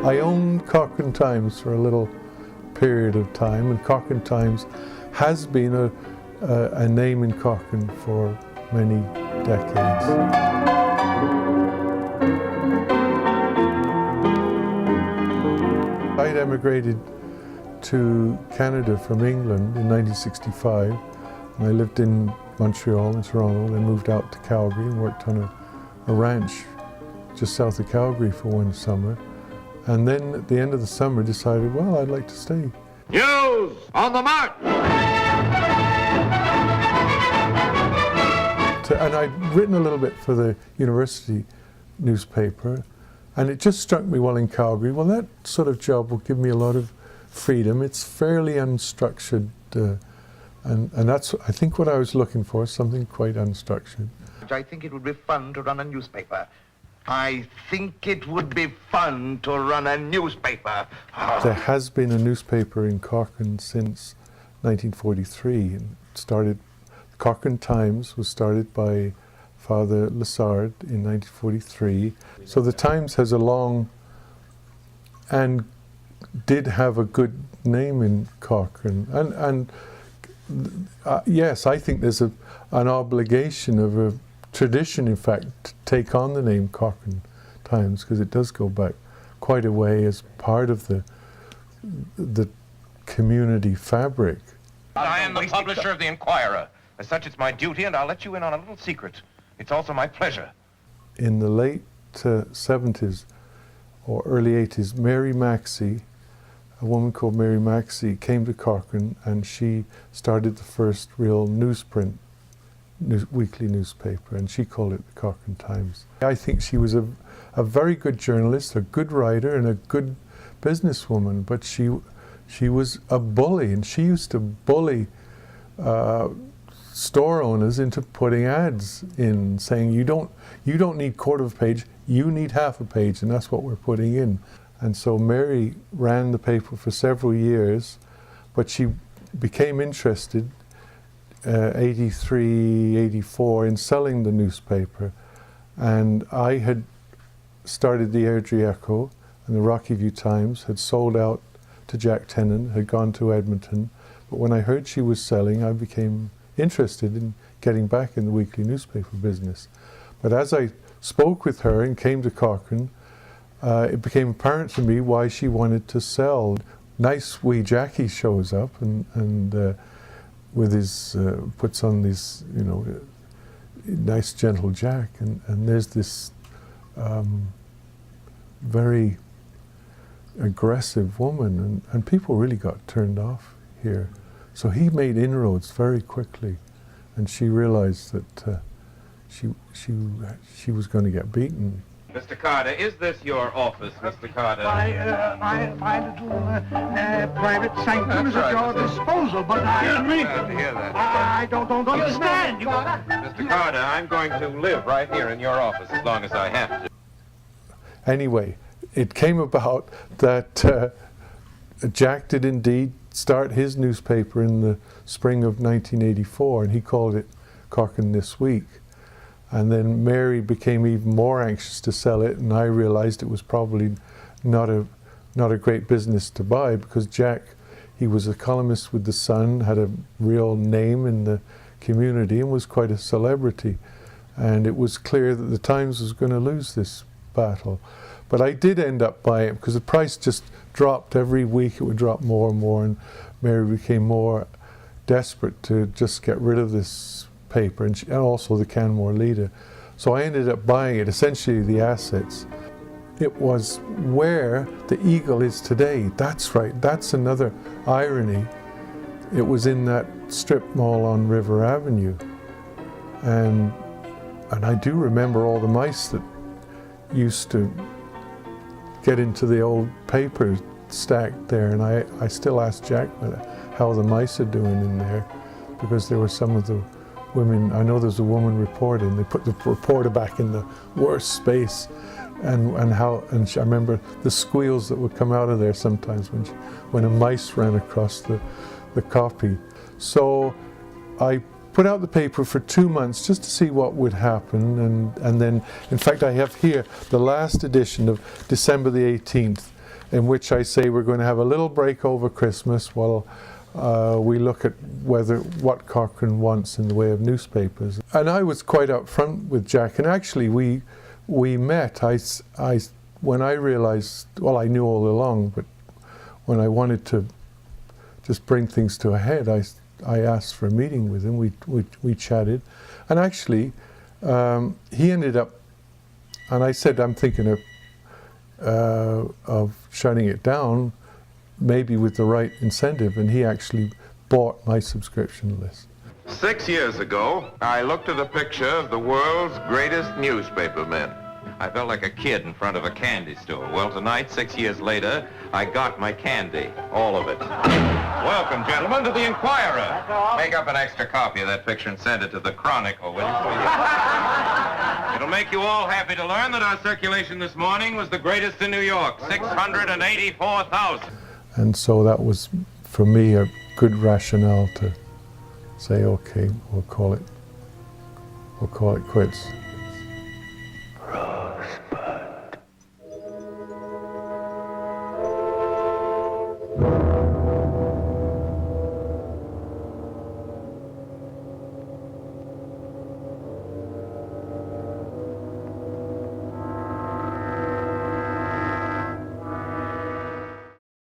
I owned Cochrane Times for a little period of time, and Cochrane Times has been a name in Cochrane for many decades. I'd emigrated to Canada from England in 1965, and I lived in Montreal and Toronto, then moved out to Calgary and worked on a ranch just south of Calgary for one summer. And then at the end of the summer decided, well, I'd like to stay. News on the march! And I'd written a little bit for the university newspaper, and it just struck me while in Calgary, well, that sort of job will give me a lot of freedom. It's fairly unstructured, and that's, I think, what I was looking for, something quite unstructured. I think it would be fun to run a newspaper. I think it would be fun to run a newspaper. There has been a newspaper in Cochrane since 1943. And started, Cochrane Times was started by Father Lessard in 1943. So the Times has a long and did have a good name in Cochrane. And yes, I think there's an obligation of a tradition, in fact, to take on the name Cochrane Times, because it does go back quite a way as part of the community fabric. I am the publisher of the Inquirer. As such, it's my duty, and I'll let you in on a little secret. It's also my pleasure. In the late 70s or early 80s, Mary Maxey, a woman called Mary Maxey, came to Cochrane, and she started the first real newsprint weekly newspaper, and she called it the Cochrane Times. I think she was a very good journalist, a good writer, and a good businesswoman, but she was a bully, and she used to bully store owners into putting ads in, saying you don't need quarter of a page, you need half a page, and that's what we're putting in. And so Mary ran the paper for several years, but she became interested 83, 84 in selling the newspaper, and I had started the Airdrie Echo, and the Rocky View Times had sold out to Jack Tennant, had gone to Edmonton, but when I heard she was selling, I became interested in getting back in the weekly newspaper business. But as I spoke with her and came to Cochrane, it became apparent to me why she wanted to sell. Nice wee Jackie shows up and with his, puts on this, you know, nice gentle Jack, and there's this very aggressive woman, and people really got turned off here. So he made inroads very quickly, and she realized that she was going to get beaten. Mr. Carter, is this your office, Mr. Carter? My little private sanctum is at your disposal, but I don't understand. Mr. Carter, I'm going to live right here in your office as long as I have to. Anyway, it came about that Jack did indeed start his newspaper in the spring of 1984, and he called it Cochrane This Week. And then Mary became even more anxious to sell it, and I realized it was probably not a great business to buy, because Jack, he was a columnist with The Sun, had a real name in the community, and was quite a celebrity. And it was clear that the Times was going to lose this battle. But I did end up buying it, because the price just dropped every week. It would drop more and more, and Mary became more desperate to just get rid of this paper, and also the Canmore Leader. So I ended up buying it, essentially the assets. It was where the Eagle is today. That's right, that's another irony. It was in that strip mall on River Avenue. And I do remember all the mice that used to get into the old paper stacked there, and I still ask Jack how the mice are doing in there, because there were some of the women, I know there's a woman reporter, and they put the reporter back in the worst space, and I remember the squeals that would come out of there sometimes when a mice ran across the copy. So I put out the paper for 2 months just to see what would happen, and then, in fact, I have here the last edition of December the 18th, in which I say we're going to have a little break over Christmas while we look at what Cochrane wants in the way of newspapers. And I was quite upfront with Jack, and actually we met. When I realized, well, I knew all along, but when I wanted to just bring things to a head, I asked for a meeting with him. We chatted, and actually he ended up, and I said, I'm thinking of shutting it down, maybe with the right incentive, and he actually bought my subscription list. 6 years ago, I looked at a picture of the world's greatest newspaper men. I felt like a kid in front of a candy store. Well, tonight, 6 years later, I got my candy, all of it. Welcome, gentlemen, to the Inquirer. Make up an extra copy of that picture and send it to the Chronicle, will you? It'll make you all happy to learn that our circulation this morning was the greatest in New York, 684,000. And so that was, for me, a good rationale to say, okay, we'll call it quits.